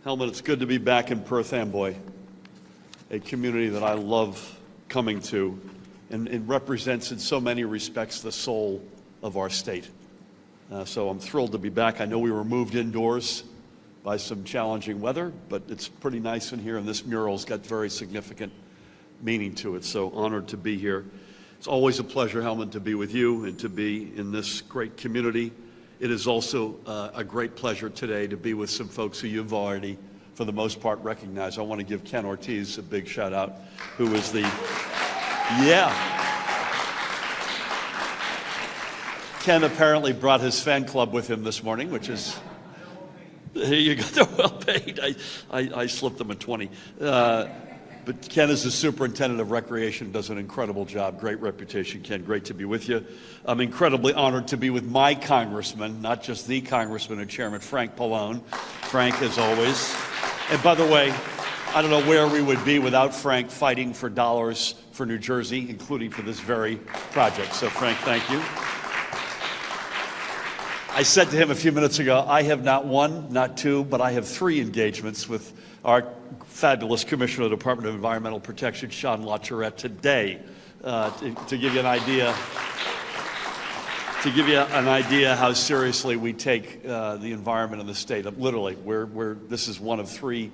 Helmut, it's good to be back in Perth, Amboy, a community that I love coming to, and it represents in so many respects the soul of our state. So I'm thrilled to be back. I know we were moved indoors by some challenging weather, but it's pretty nice in here, and this mural's got very significant meaning to it, so honored to be here. It's always a pleasure, Helmut, to be with you and to be in this great community. It is also a great pleasure today to be with some folks who you've already, for the most part, recognized. I want to give Ken Ortiz a big shout out, who is the, Ken apparently brought his fan club with him this morning, which is, here you go, they're well paid. I slipped them a 20. But Ken is the superintendent of recreation, does an incredible job. Great reputation, Ken. Great to be with you. I'm incredibly honored to be with my congressman, not just the congressman and chairman, Frank Pallone. Frank, as always. And by the way, I don't know where we would be without Frank fighting for dollars for New Jersey, including for this very project. So Frank, thank you. I said to him a few minutes ago, I have not one, not two, but I have 3 engagements with our fabulous Commissioner of the Department of Environmental Protection, Sean LaTourette, today, to give you an idea. To give you an idea how seriously we take the environment in the state. Literally, this is one of 3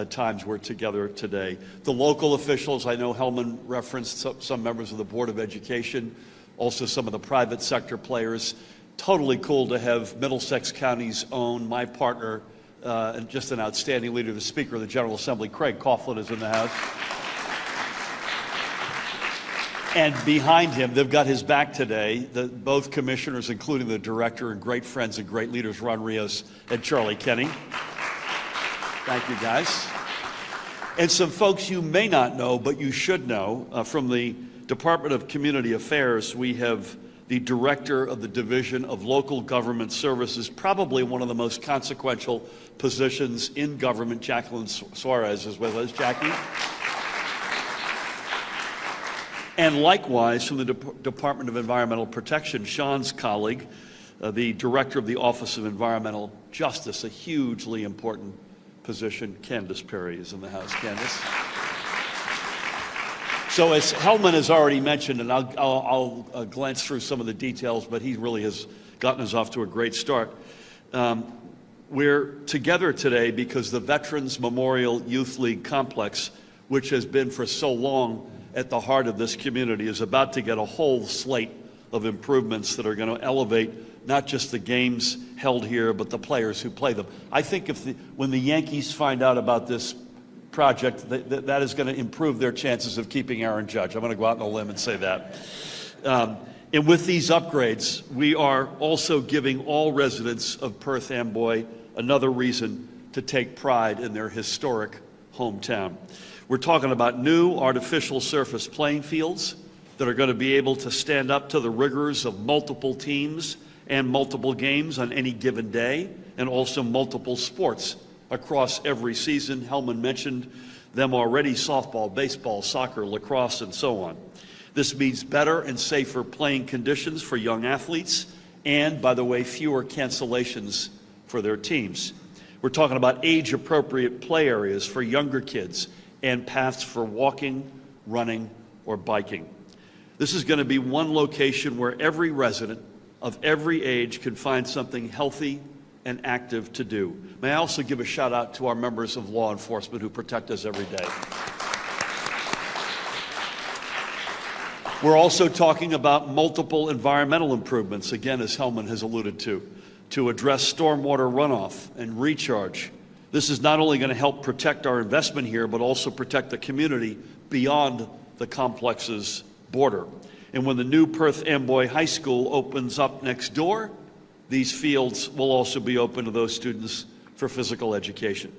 times we're together today. The local officials, I know Helmut referenced some members of the Board of Education, also some of the private sector players. Totally cool to have Middlesex County's own, my partner, and just an outstanding leader, the Speaker of the General Assembly, Craig Coughlin, is in the House. And behind him, they've got his back today, both commissioners, including the director, and great friends and great leaders, Ron Rios and Charlie Kenny. Thank you, guys. And some folks you may not know, but you should know, from the Department of Community Affairs, we have the director of the Division of Local Government Services, probably one of the most consequential positions in government. Jacqueline Suarez is with us. Jackie. And likewise, from the Department of Environmental Protection, Sean's colleague, the director of the Office of Environmental Justice, a hugely important position. Candace Perry is in the House. Candace. So as Helmut has already mentioned, and I'll glance through some of the details, but he really has gotten us off to a great start. We're together today because the Veterans Memorial Youth League Complex, which has been for so long at the heart of this community, is about to get a whole slate of improvements that are going to elevate not just the games held here, but the players who play them. I think when the Yankees find out about this project, that is going to improve their chances of keeping Aaron Judge. I'm going to go out on a limb and say that. And with these upgrades, we are also giving all residents of Perth Amboy another reason to take pride in their historic hometown. We're talking about new artificial surface playing fields that are going to be able to stand up to the rigors of multiple teams and multiple games on any given day, and also multiple sports across every season. Helmut mentioned them already: softball, baseball, soccer, lacrosse, and so on. This means better and safer playing conditions for young athletes and, by the way, fewer cancellations for their teams. We're talking about age-appropriate play areas for younger kids and paths for walking, running, or biking. This is going to be one location where every resident of every age can find something healthy and active to do. May I also give a shout out to our members of law enforcement who protect us every day. We're also talking about multiple environmental improvements, again, as Helmut has alluded to address stormwater runoff and recharge. This is not only going to help protect our investment here, but also protect the community beyond the complex's border. And when the new Perth Amboy High School opens up next door, these fields will also be open to those students for physical education.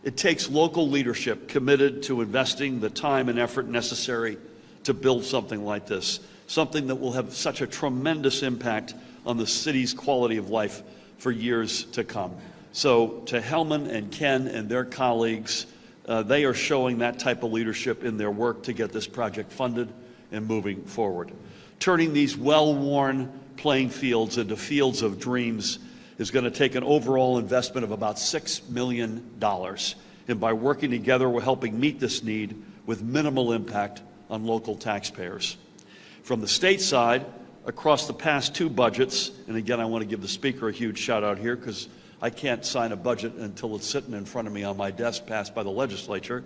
It takes local leadership committed to investing the time and effort necessary to build something like this, something that will have such a tremendous impact on the city's quality of life for years to come. So to Helmut and Ken and their colleagues, they are showing that type of leadership in their work to get this project funded and moving forward. Turning these well-worn playing fields into fields of dreams is going to take an overall investment of about $6 million. And by working together, we're helping meet this need with minimal impact on local taxpayers. From the state side, across the past two budgets, and again, I want to give the Speaker a huge shout out here because I can't sign a budget until it's sitting in front of me on my desk, passed by the legislature.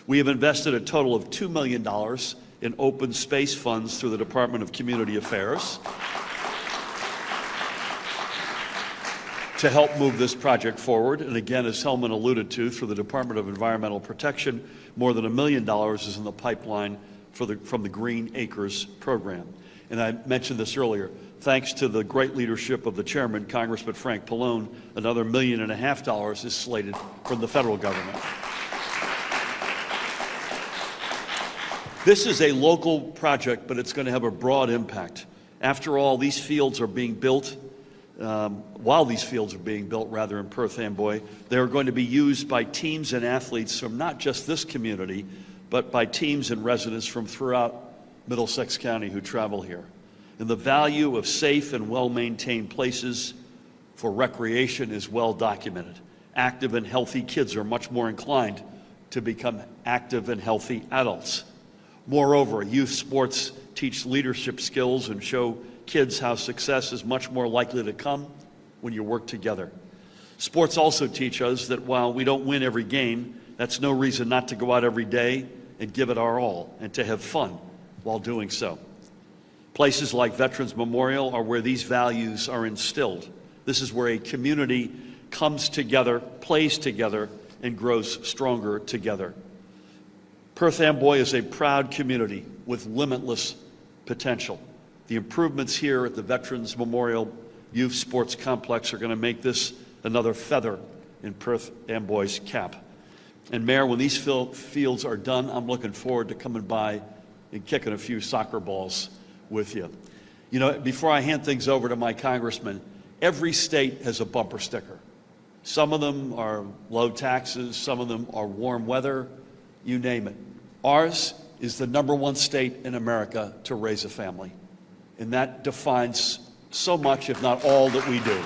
We have invested a total of $2 million in open space funds through the Department of Community Affairs to help move this project forward. And again, as Helman alluded to, through the Department of Environmental Protection, more than $1 million is in the pipeline from the Green Acres program. And I mentioned this earlier. Thanks to the great leadership of the chairman, Congressman Frank Pallone, another $1.5 million is slated from the federal government. This is a local project, but it's going to have a broad impact. After all, these fields are being built, while these fields are being built, rather, in Perth Amboy, they're going to be used by teams and athletes from not just this community, but by teams and residents from throughout Middlesex County who travel here. And the value of safe and well-maintained places for recreation is well documented. Active and healthy kids are much more inclined to become active and healthy adults. Moreover, youth sports teach leadership skills and show kids how success is much more likely to come when you work together. Sports also teach us that while we don't win every game, that's no reason not to go out every day and give it our all and to have fun while doing so. Places like Veterans Memorial are where these values are instilled. This is where a community comes together, plays together, and grows stronger together. Perth Amboy is a proud community with limitless potential. The improvements here at the Veterans Memorial Youth Sports Complex are going to make this another feather in Perth Amboy's cap. And Mayor, when these fields are done, I'm looking forward to coming by and kicking a few soccer balls with you. You know, before I hand things over to my congressman, every state has a bumper sticker. Some of them are low taxes, some of them are warm weather, you name it. Ours is the #1 state in America to raise a family. And that defines so much, if not all, that we do.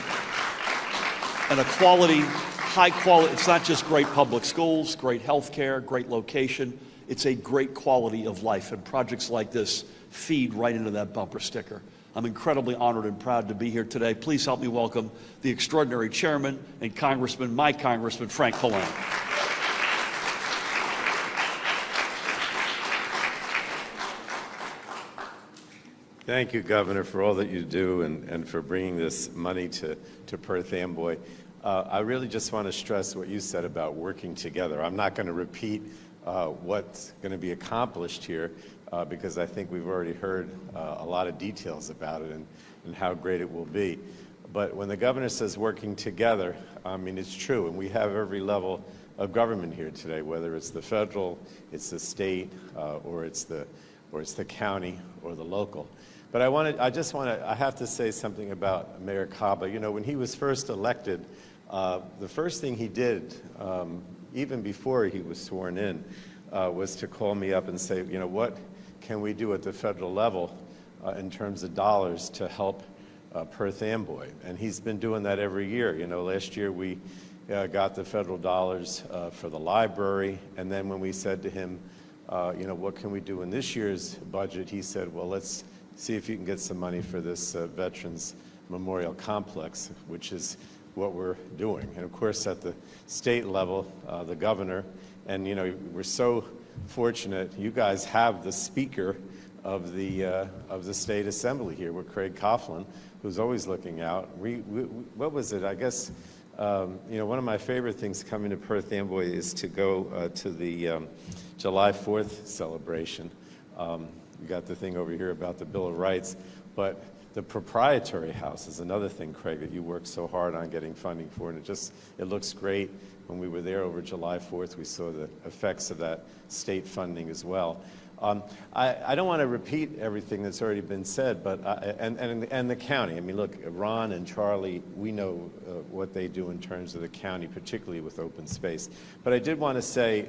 And a quality, high quality, it's not just great public schools, great health care, great location, it's a great quality of life. And projects like this feed right into that bumper sticker. I'm incredibly honored and proud to be here today. Please help me welcome the extraordinary chairman and congressman, my congressman, Frank Pallone. Thank you, Governor, for all that you do and for bringing this money to Perth Amboy. I really just want to stress what you said about working together. I'm not going to repeat what's going to be accomplished here because I think we've already heard a lot of details about it and how great it will be. But when the governor says working together, I mean, it's true, and we have every level of government here today, whether it's the federal, it's the state, or it's the county or the local. But I have to say something about Mayor Caba. You know, when he was first elected, the first thing he did, even before he was sworn in, was to call me up and say, you know, what can we do at the federal level in terms of dollars to help Perth Amboy? And he's been doing that every year. You know, last year we got the federal dollars for the library, and then when we said to him, you know, what can we do in this year's budget, he said, well, let's see if you can get some money for this Veterans Memorial Complex, which is what we're doing. And of course, at the state level, the governor, and you know, we're so fortunate, you guys have the Speaker of the State Assembly here with Craig Coughlin, who's always looking out. What was it? I guess, you know, one of my favorite things coming to Perth Amboy is to go to the July 4th celebration. We got the thing over here about the Bill of Rights, but the proprietary house is another thing, Craig, that you worked so hard on getting funding for, and it looks great. When we were there over July 4th, we saw the effects of that state funding as well. I don't want to repeat everything that's already been said, but and the county. I mean, look, Ron and Charlie, we know what they do in terms of the county, particularly with open space. But I did want to say,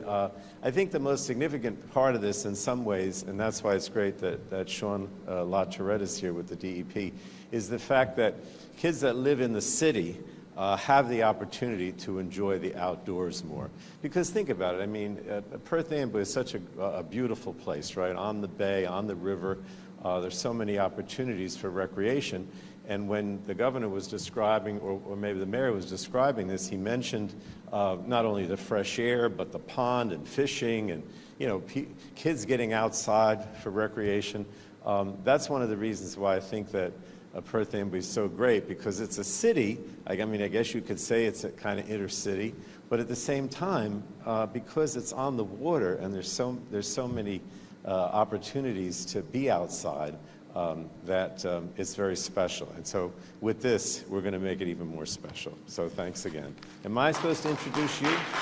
I think the most significant part of this, in some ways, and that's why it's great that Sean LaTourette is here with the DEP, is the fact that kids that live in the city have the opportunity to enjoy the outdoors more. Because think about it, I mean, Perth Amboy is such a beautiful place, right? On the bay, on the river, there's so many opportunities for recreation. And when the governor was describing, or maybe the mayor was describing this, he mentioned not only the fresh air, but the pond and fishing and, you know, kids getting outside for recreation. That's one of the reasons why I think that Perth Amboy is so great, because it's a city. I mean, I guess you could say it's a kind of inner city, but at the same time, because it's on the water and there's so many opportunities to be outside, that it's very special. And so with this, we're going to make it even more special. So thanks again. Am I supposed to introduce you?